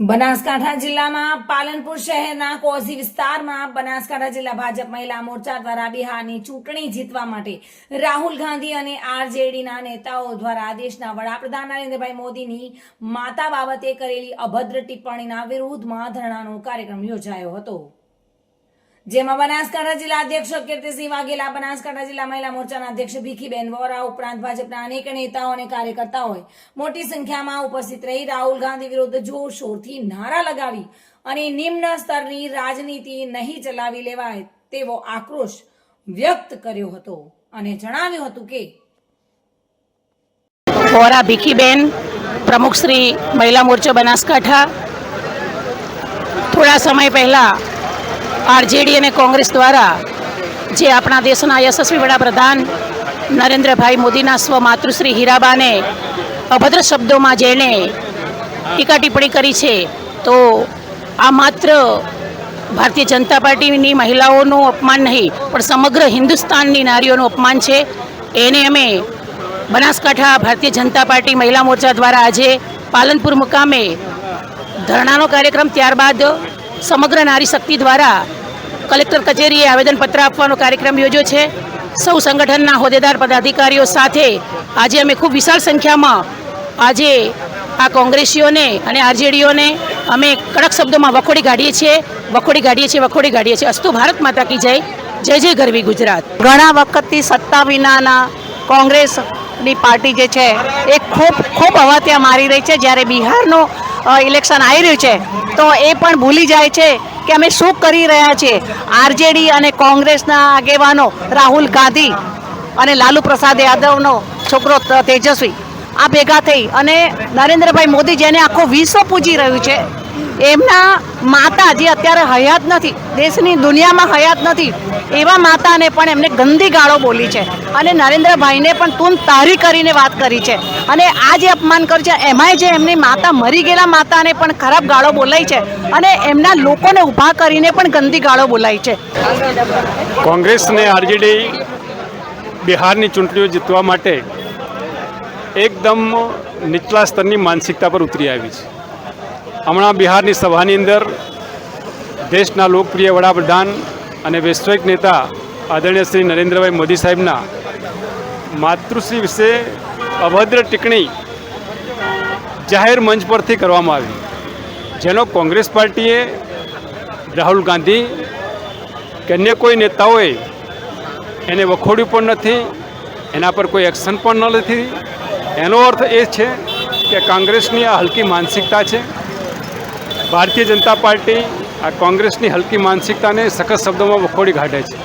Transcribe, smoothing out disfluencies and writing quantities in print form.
બનાસકાંઠા જિલ્લામાં પાલનપુર શહેરના કોઝી વિસ્તારમાં બનાસકાંઠા જિલ્લા ભાજપ મહિલા મોરચા દ્વારા બિહારની ચૂંટણી જીતવા માટે રાહુલ ગાંધી અને આરજેડીના નેતાઓ દ્વારા દેશના વડાપ્રધાન નરેન્દ્રભાઈ મોદીની માતા બાબતે કરેલી અભદ્ર ટિપ્પણીના વિરોધમાં ધરણાનો કાર્યક્રમ યોજાયો હતો, જેમાં બનાસકાંઠા જિલ્લા અધ્યક્ષ કીર્તિસિંહ વાઘેલા, બનાસકાંઠા જિલ્લા મહિલા મોરચાના અધ્યક્ષ ભીખીબેન વોરા ઉપરાંત ભાજપના અનેક નેતાઓ અને કાર્યકર્તાઓએ મોટી સંખ્યામાં ઉપસ્થિત રહી રાહુલ ગાંધી વિરુદ્ધ જોરશોરથી નારા લગાવી અને નિમ્ન સ્તરની રાજનીતિ નહીં ચલાવી લેવાય તેવો આક્રોશ વ્યક્ત કર્યો હતો અને જણાવ્યું હતું કે વોરા ભીખીબેન, પ્રમુખ શ્રી મહિલા મોરચો બનાસકાંઠા, થોડા સમય પહેલા આરજેડી અને કોંગ્રેસ દ્વારા જે આપણા દેશના યશસ્વી વડાપ્રધાન નરેન્દ્રભાઈ મોદીના સ્વમાતૃશ્રી હીરાબાને અભદ્ર શબ્દોમાં જેણે ટીકા ટિપ્પણી કરી છે, તો આ માત્ર ભારતીય જનતા પાર્ટીની મહિલાઓનું અપમાન નહીં પણ સમગ્ર હિન્દુસ્તાનની નારીઓનું અપમાન છે. એને અમે બનાસકાંઠા ભારતીય જનતા પાર્ટી મહિલા મોરચા દ્વારા આજે પાલનપુર મુકામે ધરણાનો કાર્યક્રમ, ત્યારબાદ સમગ્ર નારી શક્તિ દ્વારા કલેક્ટર કચેરીએ આવેદનપત્ર આપવાનો કાર્યક્રમ યોજ્યો છે. સૌ સંગઠનના હોદ્દેદાર પદાધિકારીઓ સાથે આજે અમે ખૂબ વિશાળ સંખ્યામાં આજે આ કોંગ્રેસીઓને અને આરજેડીઓને અમે કડક શબ્દોમાં વખોડી કાઢીએ છીએ. અસ્તુ ભારત માતા કી જય. જય જય ગરવી ગુજરાત. ઘણા વખતથી સત્તા વિનાના કોંગ્રેસની પાર્ટી જે છે એ ખૂબ હવા ત્યાં મારી રહી છે. જ્યારે બિહારનું ઇલેક્શન આવી રહ્યું છે તો એ પણ ભૂલી જાય છે કે અમે શું કરી રહ્યા છીએ. આરજેડી અને કોંગ્રેસના આગેવાનો રાહુલ ગાંધી અને લાલુ પ્રસાદ યાદવનો છોકરો તેજસ્વી આ ભેગા થઈ અને નરેન્દ્રભાઈ મોદી જેને આખો વિશ્વ પૂજી રહ્યું છે, એમના માતા જે અત્યારે હયાત નથી, દેશની દુનિયામાં હયાત નથી, એવા માતાને પણ એમને ગંદી ગાળો બોલી છે અને નરેન્દ્રભાઈને પણ તું તારી કરીને વાત કરી છે. અને આ જે અપમાન કર્યું છે એમાંય જે એમની માતા મરી ગયેલા માતાને પણ ખરાબ ગાળો બોલાઈ છે અને એમના લોકોને ઊભા કરીને પણ ગંદી ગાળો બોલાઈ છે. કોંગ્રેસ અને આરજેડી બિહારની ચૂંટણીઓ જીતવા માટે એકદમ નીચલા સ્તરની માનસિકતા પર ઉતરી આવી છે. હમણાં બિહારની સભાની અંદર દેશના લોકપ્રિય વડાપ્રધાન અને વૈશ્વિક નેતા આદરણીય શ્રી નરેન્દ્રભાઈ મોદી સાહેબના માતૃશ્રી વિશે અભદ્ર ટિપ્પણી જાહેર મંચ પરથી કરવામાં આવી, જેનો કોંગ્રેસ પાર્ટીએ, રાહુલ ગાંધી કે અન્ય કોઈ નેતાઓએ એને વખોડ્યું પણ નથી, એના પર કોઈ એક્શન પણ નથી. એનો અર્થ એ છે કે કોંગ્રેસની આ હલકી માનસિકતા છે. ભારતીય જનતા પાર્ટી આ કોંગ્રેસની હલકી માનસિકતાને સખત શબ્દોમાં વખોડી કાઢે છે.